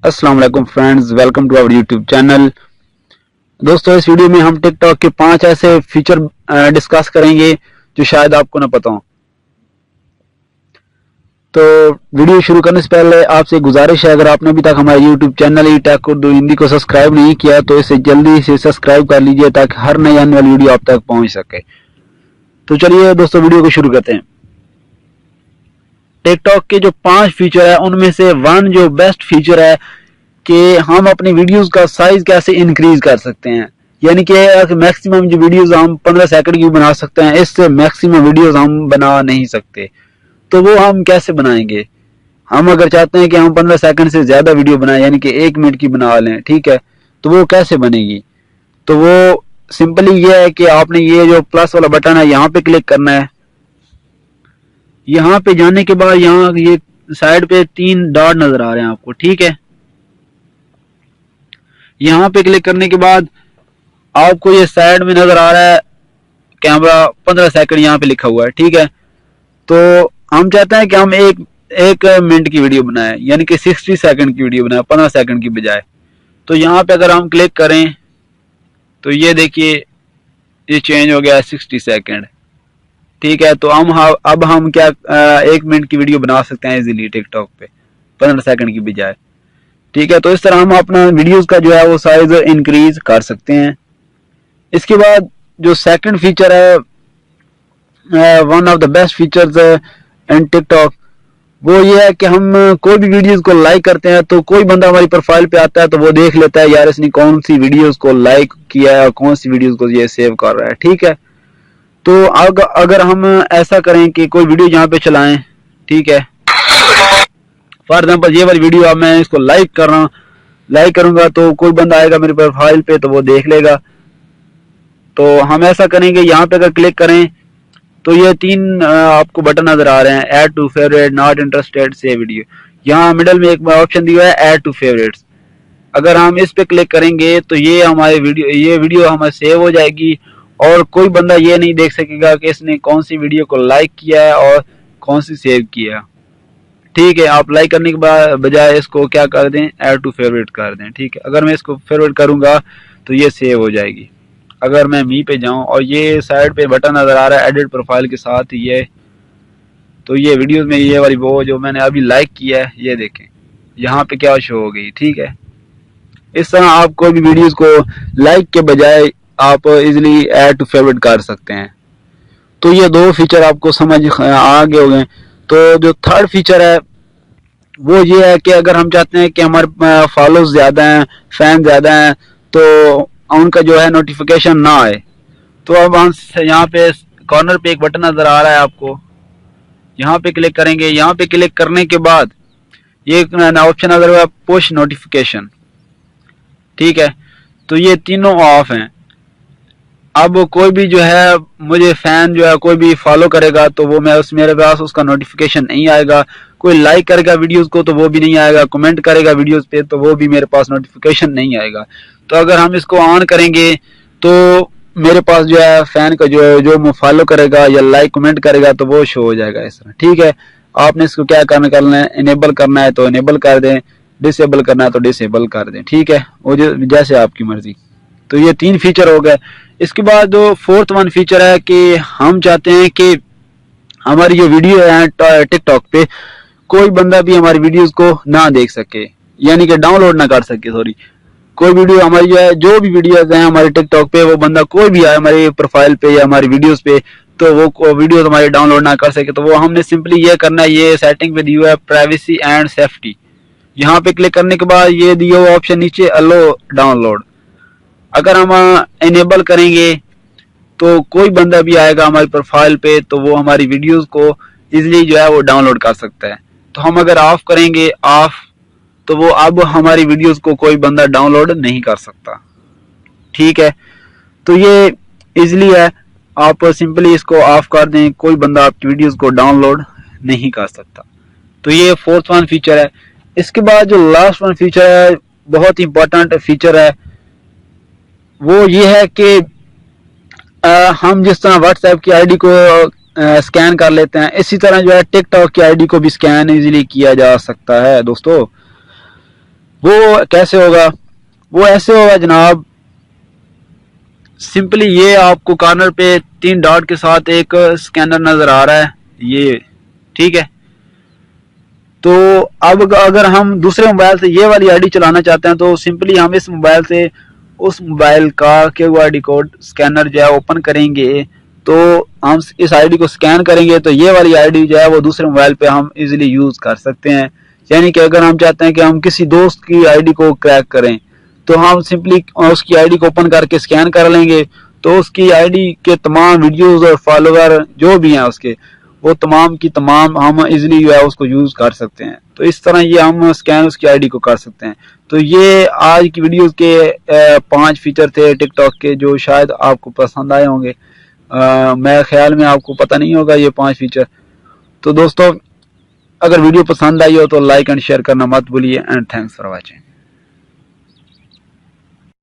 अस्सलाम वालेकुम friends, welcome to our YouTube channel. दोस्तों, इस वीडियो में हम टिकटॉक के 5 ऐसे फीचर डिस्कस करेंगे जो शायद आपको ना पता हो। तो वीडियो शुरू करने से पहले आपसे गुजारिश है, अगर आपने अभी तक हमारे यूट्यूब चैनल ई टेक उर्दू हिंदी को सब्सक्राइब नहीं किया तो इसे जल्दी से सब्सक्राइब कर लीजिए ताकि हर नई आने वाली वीडियो आप तक पहुंच सके। तो चलिए दोस्तों, वीडियो को शुरू करते हैं। टिकटॉक के जो 5 फीचर है उनमें से वन जो बेस्ट फीचर है कि हम अपनी वीडियोस का साइज कैसे इंक्रीज कर सकते हैं, यानी कि मैक्सिमम जो वीडियोस हम 15 सेकंड की बना सकते हैं, इससे मैक्सिमम वीडियोस हम बना नहीं सकते। तो वो हम कैसे बनाएंगे? हम अगर चाहते हैं कि हम 15 सेकंड से ज्यादा वीडियो बनाएं, यानी कि 1 मिनट की बना लें, ठीक है, तो वो कैसे बनेगी? तो वो सिंपली ये है कि आपने ये जो प्लस वाला बटन है यहाँ पे क्लिक करना है। यहाँ पे जाने के बाद यहाँ ये साइड पे 3 डॉट नजर आ रहे हैं आपको, ठीक है। यहाँ पे क्लिक करने के बाद आपको ये साइड में नजर आ रहा है कैमरा 15 सेकंड, यहाँ पे लिखा हुआ है, ठीक है। तो हम चाहते हैं कि हम एक मिनट की वीडियो बनाएं, यानी कि 60 सेकंड की वीडियो बनाएं 15 सेकंड की बजाय। तो यहाँ पे अगर हम क्लिक करें तो ये देखिए ये चेंज हो गया 60 सेकंड, ठीक है। तो अब हम क्या 1 मिनट की वीडियो बना सकते हैं इजीली टिकटॉक पे 15 सेकंड की बजाय, ठीक है। तो इस तरह हम अपना वीडियोस का जो है वो साइज इंक्रीज कर सकते हैं। इसके बाद जो सेकंड फीचर है, one of the best features in TikTok, वो ये है कि हम कोई भी वीडियोस को लाइक करते हैं तो कोई बंदा हमारी प्रोफाइल पे आता है तो वो देख लेता है यार इसने कौन सी वीडियोस को लाइक किया है और कौन सी वीडियोस को ये सेव कर रहा है, ठीक है। तो अगर हम ऐसा करें कि कोई वीडियो यहाँ पे चलाएं, ठीक है, फॉर एग्जाम्पल ये वाली वीडियो, अब मैं इसको लाइक कर रहा हूँ, लाइक करूंगा तो कोई बंदा आएगा मेरे प्रोफाइल पे तो वो देख लेगा। तो हम ऐसा करेंगे, यहाँ पे अगर क्लिक करें तो ये 3 आपको बटन नजर आ रहे हैं, add to favourite, not interested, save video. यहाँ मिडल में एक ऑप्शन दिया है ऐड टू फेवरेट्स। अगर हम इस पे क्लिक करेंगे तो ये हमारे वीडियो हमारे सेव हो जाएगी और कोई बंदा ये नहीं देख सकेगा कि इसने कौन सी वीडियो को लाइक किया है और कौन सी सेव किया, ठीक है। आप लाइक करने के बजाय इसको क्या कर दें, ऐड टू फेवरेट कर दें, ठीक है। अगर मैं इसको फेवरेट करूंगा तो ये सेव हो जाएगी। अगर मैं मी पे जाऊं और ये साइड पे बटन नजर आ रहा है एडिट प्रोफाइल के साथ ये, तो ये वीडियोस में ये वाली वो जो मैंने अभी लाइक किया है ये देखें यहाँ पे क्या शो हो गई, ठीक है। इस तरह आप कोई भी वीडियोस को लाइक के बजाय आप इजिली ऐड टू फेवरेट कर सकते हैं। तो ये 2 फीचर आपको समझ आ गए हो गए। तो जो थर्ड फीचर है वो ये है कि अगर हम चाहते हैं कि हमारे फॉलोअर्स ज्यादा हैं, फैन ज्यादा हैं, तो उनका जो है नोटिफिकेशन ना आए, तो अब हम यहाँ पे कॉर्नर पे एक बटन नजर आ रहा है आपको, यहाँ पे क्लिक करेंगे। यहाँ पे क्लिक करने के बाद ये ऑप्शन नजर हुआ पुश नोटिफिकेशन, ठीक है। तो ये तीनों ऑफ हैं। अब कोई भी जो है मुझे फैन जो है कोई भी फॉलो करेगा तो वो मेरे पास उसका नोटिफिकेशन नहीं आएगा। कोई लाइक करेगा वीडियोस को तो वो भी नहीं आएगा, कमेंट करेगा वीडियोस पे तो वो भी मेरे पास नोटिफिकेशन नहीं आएगा। तो अगर हम इसको ऑन करेंगे तो मेरे पास जो है फैन का जो फॉलो करेगा या लाइक कमेंट करेगा तो वो शो हो जाएगा इस तरह, ठीक है। आपने इसको क्या करना है, इनेबल करना है तो इनेबल कर दें, डिसेबल करना है तो डिसेबल कर दें, ठीक है, वो जैसे आपकी मर्जी। तो ये 3 फीचर हो गए। इसके बाद जो फोर्थ वन फीचर है कि हम चाहते हैं कि हमारी जो वीडियो है टिकटॉक पे कोई बंदा भी हमारी वीडियोस को ना देख सके, यानी कि डाउनलोड ना कर सके, सॉरी। कोई वीडियो हमारी जो भी वीडियोस हैं हमारे टिकटॉक पे, वो बंदा कोई भी आए हमारी प्रोफाइल पे या हमारी वीडियोस पे तो वो वीडियोस हमारी डाउनलोड ना कर सके। तो वो हमने सिंपली ये करना है, ये सेटिंग पे दिया है प्राइवेसी एंड सेफ्टी। यहाँ पे क्लिक करने के बाद ये दिया हुआ ऑप्शन नीचे अलो डाउनलोड, अगर हम इनेबल करेंगे तो कोई बंदा भी आएगा हमारी प्रोफाइल पे तो वो हमारी वीडियोस को इजीली जो है वो डाउनलोड कर सकता है। तो हम अगर ऑफ करेंगे ऑफ, तो वो अब हमारी वीडियोस को कोई बंदा डाउनलोड नहीं कर सकता, ठीक है। तो ये इजीली है, आप सिंपली इसको ऑफ कर दें, कोई बंदा आपकी वीडियोस को डाउनलोड नहीं कर सकता। तो ये फोर्थ वन फीचर है। इसके बाद जो लास्ट वन फीचर है, बहुत इंपॉर्टेंट फीचर है, वो ये है कि हम जिस तरह व्हाट्सएप की आईडी को स्कैन कर लेते हैं, इसी तरह जो है टिकटॉक की आईडी को भी स्कैन इजीली किया जा सकता है दोस्तों। وہ کیسے ہوگا؟ وہ ایسے ہوگا جناب، سمپلی یہ آپ کو کارنر پہ 3 ڈاٹ کے ساتھ ایک اسکینر نظر آ رہا ہے یہ، ٹھیک ہے. تو اب اگر ہم دوسرے موبائل سے یہ والی آئی ڈی چلانا چاہتے ہیں تو سمپلی ہم اس موبائل سے اس موبائل کا QRD کوڈ اسکینر جو ہے اوپن کریں گے، تو ہم اس آئی ڈی کو اسکین کریں گے تو یہ والی آئی ڈی جو ہے وہ دوسرے موبائل پہ ہم ایزیلی یوز کر سکتے ہیں. یعنی کہ اگر ہم چاہتے ہیں کہ ہم کسی دوست کی آئی ڈی کو کریک کریں تو ہم سمپلی اس کی آئی ڈی کو اوپن کر کے اسکین کر لیں گے، تو اس کی آئی ڈی کے تمام ویڈیوز اور فالوور جو بھی ہیں اس کے، وہ تمام کی تمام ہم ایزیلی جو ہے اس کو یوز کر سکتے ہیں. تو اس طرح یہ ہم اسکین اس کی آئی ڈی کو کر سکتے ہیں. تو یہ آج کی ویڈیوز کے 5 فیچر تھے ٹک ٹاک کے جو شاید آپ کو پسند آئے ہوں گے. میرے خیال میں آپ کو پتہ نہیں ہوگا یہ 5 فیچر. تو دوستو اگر ویڈیو پسند آئی ہو تو لائک اینڈ شیئر کرنا مت بھولیے، اینڈ تھینکس فار واچنگ.